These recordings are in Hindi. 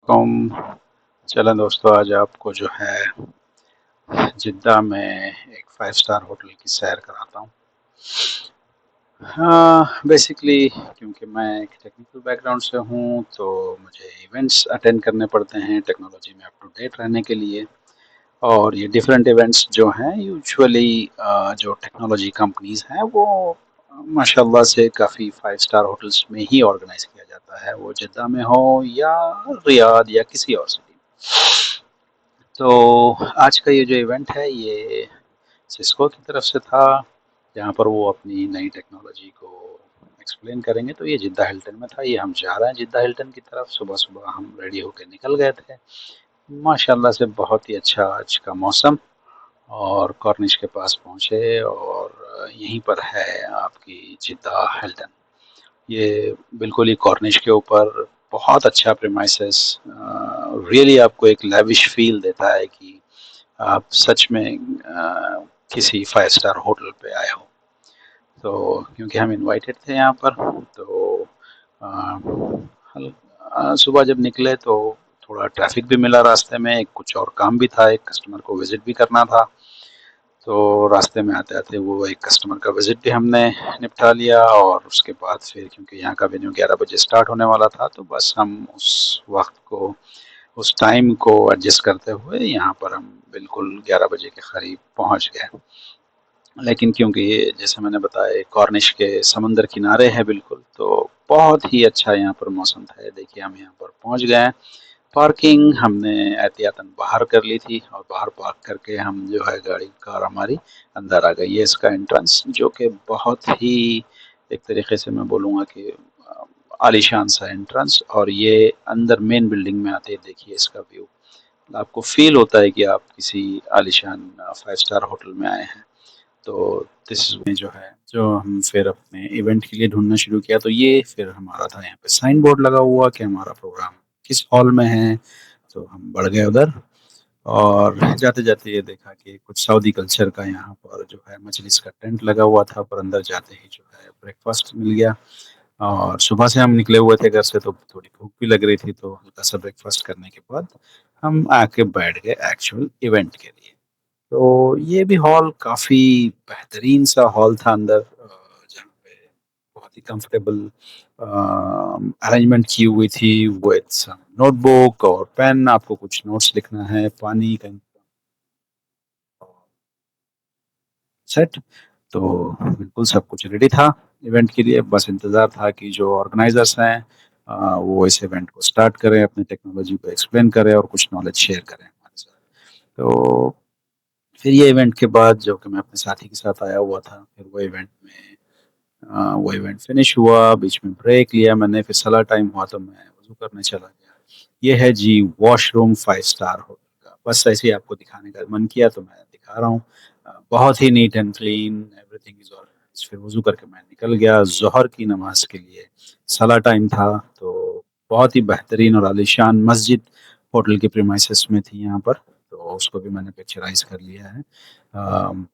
चलें दोस्तों, आज आपको जो है जिद्दा में एक 5 स्टार होटल की सैर कराता हूँ। हाँ, बेसिकली क्योंकि मैं एक टेक्निकल बैकग्राउंड से हूँ, तो मुझे इवेंट्स अटेंड करने पड़ते हैं टेक्नोलॉजी में अप टू डेट रहने के लिए। और ये डिफरेंट इवेंट्स जो हैं यूजुअली जो टेक्नोलॉजी कंपनीज़ हैं वो माशाल्लाह से काफ़ी 5 स्टार होटल्स में ही ऑर्गेनाइज़ किया जाता है, वो जिद्दा में हो या रियाद या किसी और सिटी में। तो आज का ये जो इवेंट है ये सिस्को की तरफ से था, जहाँ पर वो अपनी नई टेक्नोलॉजी को एक्सप्लेन करेंगे। तो ये जिद्दा हिल्टन में था, ये हम जा रहे हैं जिद्दा हिल्टन की तरफ। सुबह-सुबह हम रेडी होके निकल गए थे। माशाल्लाह से बहुत ही अच्छा आज का मौसम, और कॉर्निश के पास पहुँचे और यहीं पर है आपकी जिद्दा हिल्टन। ये बिल्कुल ही कॉर्निश के ऊपर बहुत अच्छा प्रीमाइसेस, रियली आपको एक लैविश फील देता है कि आप सच में किसी 5 स्टार होटल पे आए हो। तो क्योंकि हम इनवाइटेड थे यहाँ पर, तो सुबह जब निकले तो थोड़ा ट्रैफिक भी मिला रास्ते में, कुछ और काम भी था, एक कस्टमर को विजिट भी करना था। तो रास्ते में आते-आते वो एक कस्टमर का विज़िट भी हमने निपटा लिया, और उसके बाद फिर क्योंकि यहाँ का वेन्यू 11 बजे स्टार्ट होने वाला था, तो बस हम उस वक़्त को, उस टाइम को एडजस्ट करते हुए यहाँ पर हम बिल्कुल 11 बजे के करीब पहुँच गए। लेकिन क्योंकि ये जैसे मैंने बताया ये कॉर्निश के समुंदर किनारे है बिल्कुल, तो बहुत ही अच्छा यहाँ पर मौसम था। ये देखिए हम यहाँ पर पहुँच गए हैं। पार्किंग हमने एहतियातन बाहर कर ली थी, और बाहर पार्क करके हम जो है गाड़ी कार हमारी अंदर आ गई। ये इसका एंट्रेंस, जो कि बहुत ही एक तरीके से मैं बोलूँगा कि आलीशान सा एंट्रेंस, और ये अंदर मेन बिल्डिंग में आते ही देखिए इसका व्यू। आपको फील होता है कि आप किसी आलीशान 5 स्टार होटल में आए हैं। तो दिस में जो है, जो हम फिर अपने इवेंट के लिए ढूँढना शुरू किया, तो ये फिर हमारा था यहाँ पे साइन बोर्ड लगा हुआ कि हमारा प्रोग्राम किस हॉल में है। तो हम बढ़ गए उधर, और जाते-जाते ये देखा कि कुछ सऊदी कल्चर का यहाँ पर जो है मजलिस का टेंट लगा हुआ था, पर अंदर जाते ही जो है ब्रेकफ़ास्ट मिल गया। और सुबह से हम निकले हुए थे घर से, तो थोड़ी भूख भी लग रही थी, तो हल्का-सा ब्रेकफ़ास्ट करने के बाद हम आके बैठ गए एक्चुअल इवेंट के लिए। तो ये भी हॉल काफ़ी बेहतरीन सा हॉल था अंदर, जहाँ पे बहुत ही कंफर्टेबल अरेंजमेंट की हुई थी विद सम नोटबुक और पेन, आपको कुछ नोट्स लिखना है, पानी का सेट। तो बिल्कुल सब कुछ रेडी था इवेंट के लिए, बस इंतज़ार था कि जो ऑर्गेनाइज़र्स हैं वो इस इवेंट को स्टार्ट करें, अपनी टेक्नोलॉजी को एक्सप्लेन करें और कुछ नॉलेज शेयर करें हमारे साथ। तो फिर ये इवेंट के बाद, जो कि मैं अपने साथी के साथ आया हुआ था, फिर वो इवेंट फिनिश हुआ, बीच में ब्रेक लिया मैंने, फिर सलाह टाइम हुआ तो मैं वज़ू करने चला गया। ये है जी वॉशरूम 5 स्टार होटल का। बस ऐसे ही आपको दिखाने का मन किया तो मैं दिखा रहा हूँ। बहुत ही neat and clean, everything is alright. फिर वज़ू करके मैं निकल गया ज़ोहर की नमाज़ के लिए। सलाह टाइम था, तो बहुत ही बेहतरीन और आलीशान मस्जिद होटल के प्रीमाइसेस में थी यहाँ पर, तो उसको भी मैंने पिक्चराइज़ कर लिया है।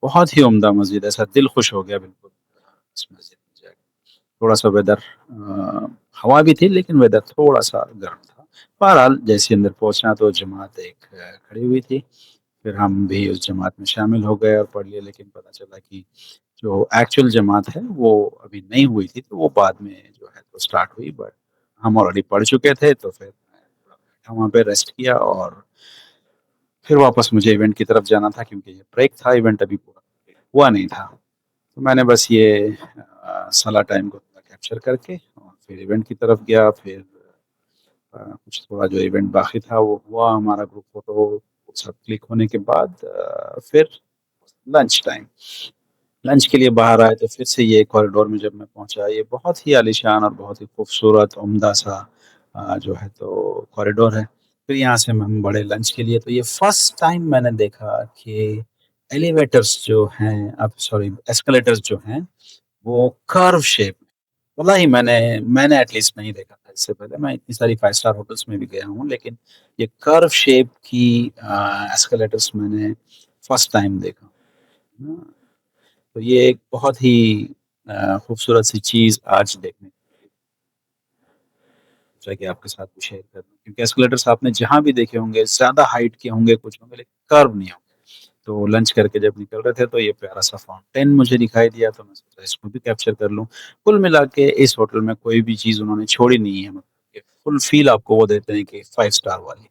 बहुत ही उम्दा मस्जिद, ऐसा दिल खुश हो गया बिल्कुल इस मस्जिद में जाके। थोड़ा-सा वेदर, हवा भी थी लेकिन वेदर थोड़ा-सा गर्म था। बहरहाल जैसे अंदर पहुँचा तो जमात एक खड़ी हुई थी। फिर हम भी उस जमात में शामिल हो गए और पढ़ लिए, लेकिन पता चला कि जो एक्चुअल जमात है वो अभी नहीं हुई थी, तो वो बाद में जो है तो स्टार्ट हुई, बट हम ऑलरेडी पढ़ चुके थे, तो फिर मैं थोड़ा बैठा वहाँ पे रेस्ट किया, और फिर वापस मुझे इवेंट की तरफ जाना था क्योंकि ये ब्रेक था, इवेंट अभी पूरा हुआ नहीं था। तो मैंने बस ये साला टाइम को थोड़ा कैप्चर करके और फिर इवेंट की तरफ गया। फिर कुछ थोड़ा जो इवेंट बाकी था वो हुआ, हमारा ग्रुप फ़ोटो वो सब क्लिक होने के बाद फिर लंच टाइम। लंच के लिए बाहर आए तो फिर से ये कॉरिडोर में जब मैं पहुँचा, ये बहुत ही आलीशान और बहुत ही खूबसूरत उम्दा सा जो है तो कॉरिडोर है। फिर यहाँ से हम बढ़े लंच के लिए, तो ये फर्स्ट टाइम मैंने देखा कि एलिवेटर्स जो हैं, अब सॉरी एस्केलेटर्स जो हैं, वो कर्व शेप। वल्लाही मैंने एटलीस्ट नहीं देखा था इससे पहले। मैं इतनी सारी 5 स्टार होटल्स में भी गया हूँ, लेकिन ये कर्व शेप की एस्केलेटर्स मैंने फर्स्ट टाइम देखा। हाँ, तो ये एक बहुत ही खूबसूरत सी चीज़ आज देखने को मिली, सोचा कि आपके साथ भी शेयर करूँ। क्योंकि एस्केलेटर्स आपने जहाँ भी देखे होंगे ज़्यादा हाइट के होंगे, कुछ होंगे लेकिन कर्व नहीं होंगे। तो लंच करके जब निकल रहे थे तो ये प्यारा-सा फाउंटेन मुझे दिखाई दिया तो मैं सोचा इसको भी कैप्चर कर लूँ। कुल मिला के इस होटल में कोई भी चीज़ उन्होंने छोड़ी नहीं है, मतलब कि फुल फ़ील आपको वो देते हैं कि 5 स्टार वाली।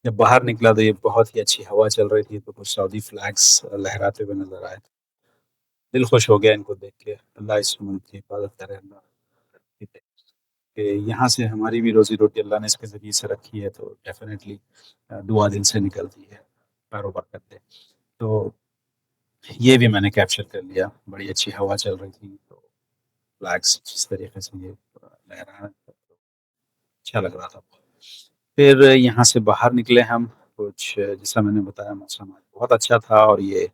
जब बाहर निकला तो ये बहुत ही अच्छी हवा चल रही थी, तो कुछ सऊदी फ्लैग्स लहराते हुए नज़र आए। दिल खुश हो गया इनको देख के। अल्लाह इस मुल्क की हिफ़ाज़त करे अल्लाह कि यहाँ से हमारी भी रोज़ी-रोटी अल्लाह ने इसके ज़रिए से रखी है तो डेफ़िनेटली दुआ दिल से निकलती है, कारोबार करते। तो ये भी मैंने कैप्चर कर लिया, बड़ी अच्छी हवा चल रही थी तो फ्लैग्स जिस तरीके से ये लहरा रहा था, अच्छा लग रहा था बहुत। फिर यहाँ से बाहर निकले हम, कुछ जैसा मैंने बताया मौसम आज बहुत अच्छा था और ये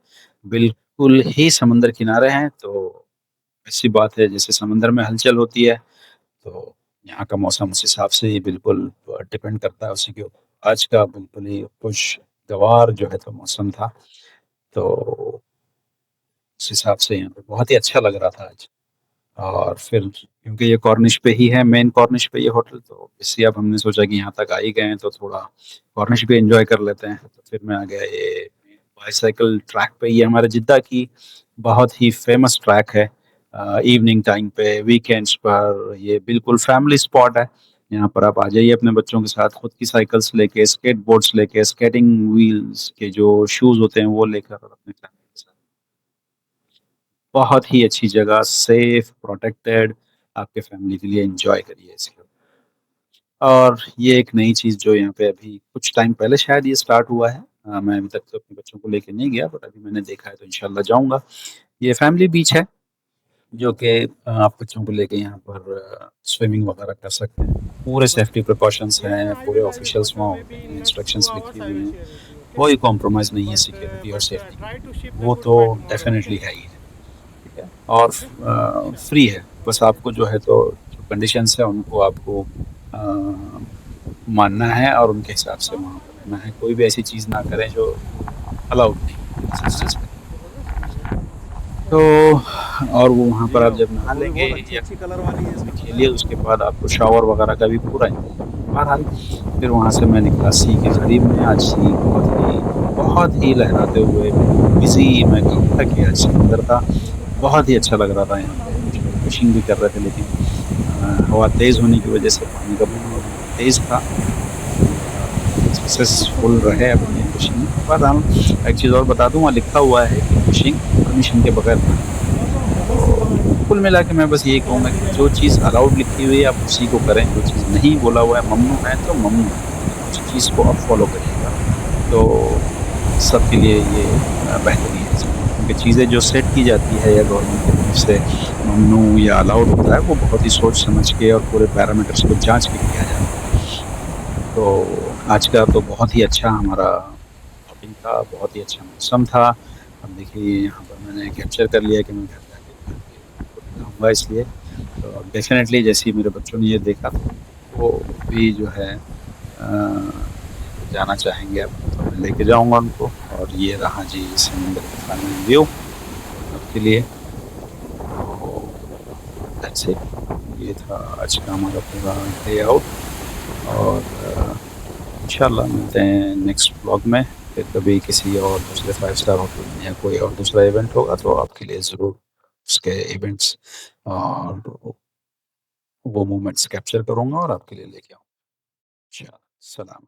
बिल्कुल ही समुंदर किनारे हैं, तो ऐसी बात है जैसे समुंदर में हलचल होती है, तो यहाँ का मौसम उस हिसाब से ही बिल्कुल डिपेंड करता है उसी के ऊपर। आज का बिल्कुल ही खुशगवार जो है तो मौसम था, तो उस हिसाब से यहाँ पे बहुत ही अच्छा लग रहा था आज। और फिर क्योंकि ये कॉर्निश पे ही है, मेन कॉर्निश पे ये होटल, तो इसलिए अब हमने सोचा कि यहाँ तक आ ही गए हैं तो थोड़ा कॉर्निश भी एन्जॉय कर लेते हैं। तो फिर मैं आ गया ये बाइसाइकिल ट्रैक पे, ये हमारे जिद्दा की बहुत ही फ़ेमस ट्रैक है। इवनिंग टाइम पे, वीकेंड्स पर ये बिल्कुल फैमिली स्पॉट है। यहाँ पर आप आ जाइए अपने बच्चों के साथ, खुद की साइकिल्स लेके, स्केट बोर्ड्स लेके, स्केटिंग व्हील्स के जो शूज़ होते हैं वो लेकर और अपने फैमिली के साथ। बहुत ही अच्छी जगह, सेफ, प्रोटेक्टेड, आपके फैमिली के लिए एन्जॉय करिए इसको। और ये एक नई चीज़ जो यहाँ पे अभी कुछ टाइम पहले शायद ये स्टार्ट हुआ है। मैं अभी तक तो अपने बच्चों को लेके नहीं गया, बट अभी मैंने देखा है तो इंशाल्लाह जाऊँगा। ये फैमिली बीच है, जो कि आप बच्चों को लेके यहाँ पर स्विमिंग वगैरह कर सकते हैं। पूरे सेफ्टी प्रिकॉशंस हैं, पूरे ऑफिशियल्स वहाँ होते हैं, इंस्ट्रक्शंस लिखी हुई हैं, कोई कॉम्प्रोमाइज़ नहीं है सिक्योरिटी और सेफ्टी के मामले में। वो तो डेफ़िनेटली है ही है। ठीक है? और फ्री है, बस आपको जो है तो जो कंडीशंस है उनको आपको अ, मानना है और उनके हिसाब से वहाँ पर रहना है। कोई भी ऐसी चीज़ ना करें जो अलाउड नहीं है, बस इस चीज़ का तो और वो वहाँ पर आप जब नहा वो लेंगे बहुत अच्छी या अच्छी कलर वाली है में इसमें, पता खेलिए, है। उसके बाद आपको शावर वगैरह का भी पूरा इंतज़ाम है। बहरहाल फिर वहाँ से मैं निकला सी के करीब में, आज सी बहुत ही लहराते हुए बिल्कुल बिज़ी मैं कहूँगा कि आज समुंदर था। बहुत ही अच्छा लग रहा था यहाँ पे, कुछ लोग फ़िशिंग भी कर रहे थे लेकिन हवा तेज़ होने की वजह से पानी का बहाव बहुत तेज़ था, सक्सेसफुल रहे अपनी फ़िशिंग में। बहरहाल एक चीज़ और बता दूँ, वहाँ लिखा हुआ है कि फ़िशिंग परमिशन के बगैर ना करें। तो कुल मिला के मैं बस यही कहूँगा कि जो चीज़ अलाउड लिखी हुई है आप उसी को करें, जो चीज़ नहीं बोला हुआ है ममनू है तो ममनू है, उस चीज़ को आप फ़ॉलो करिएगा। तो सबके लिए ये बेहतरी है इसमें, क्योंकि चीज़ें जो सेट की जाती है या गवर्नमेंट की तरफ से ममनू या अलाउड होता है, वो बहुत ही सोच समझ के और पूरे पैरामीटर्स को जाँच के किया जाता है। तो आज का तो बहुत ही अच्छा हमारा आउटिंग था, बहुत ही अच्छा मौसम था। अब देखिए यहाँ पर मैंने कैप्चर कर लिया कि मैं घर जाके घर पे आपको दिखाऊँगा इसलिए। तो अब डेफ़िनेटली जैसे ही मेरे बच्चों ने ये देखा तो वो भी जो है जाना चाहेंगे अब, तो मैं लेके जाऊँगा उनको और ये रहा जी समुंदर का फाइनल व्यू आपके लिए। तो दैट्स इट। ये था आज का हमारा पूरा डे आउट और इंशाल्लाह मिलते हैं नेक्स्ट व्लॉग में। फिर कभी किसी और दूसरे 5 स्टार होटल में या कोई और दूसरा इवेंट होगा तो आपके लिए ज़रूर उसके इवेंट्स और वो मोमेंट्स कैप्चर करूँगा और आपके लिए लेके आऊँगा। इंशाल्लाह। सलाम।